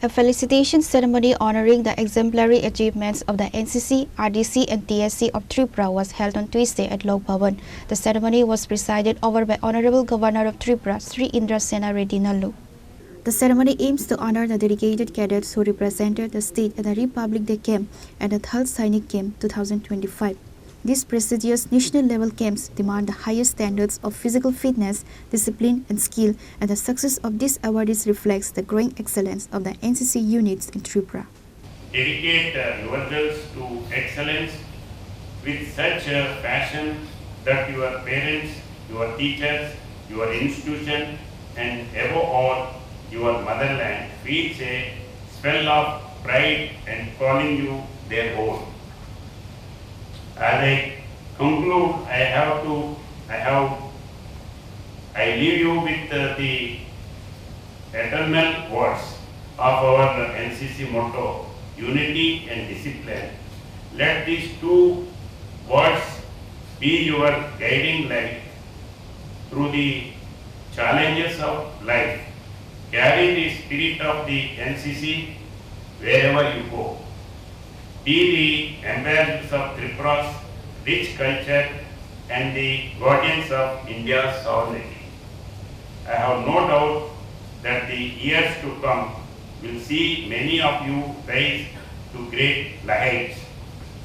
A felicitation ceremony honoring the exemplary achievements of the NCC, RDC and TSC of Tripura was held on Tuesday at Lok Bhavan. The ceremony was presided over by Honorable Governor of Tripura, Shri Indra, Sena, Reddy, Nallu. The ceremony aims to honor the dedicated cadets who represented the state at the Republic Day Camp and the 3rd Sainik Camp 2025. These prestigious national-level camps demand the highest standards of physical fitness, discipline and skill, and the success of these awardees reflects the growing excellence of the NCC units in Tripura. Dedicate yourselves to excellence with such a passion that your parents, your teachers, your institution, and above all, your motherland feels a swell of pride and calling you their own. As I conclude, I leave you with the eternal words of our NCC motto, unity and discipline. Let these two words be your guiding light through the challenges of life. Carry the spirit of the NCC wherever you go. Be the ambassadors of Tripura's rich culture and the guardians of India's sovereignty. I have no doubt that the years to come will see many of you rise to great heights,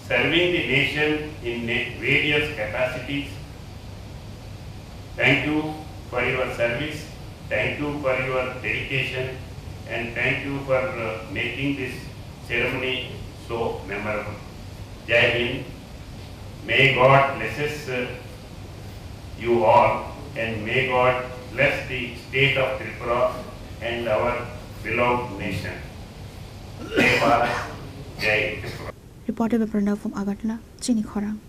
serving the nation in various capacities. Thank you for your service, thank you for your dedication, and thank you for making this ceremony so memorable. Jai Hind. May God blesses you all, and may God bless the state of Tripura and our beloved nation. Jai Bharat, Jai Tripura. Reported by Pranav from Agartala, Chini, Khorang.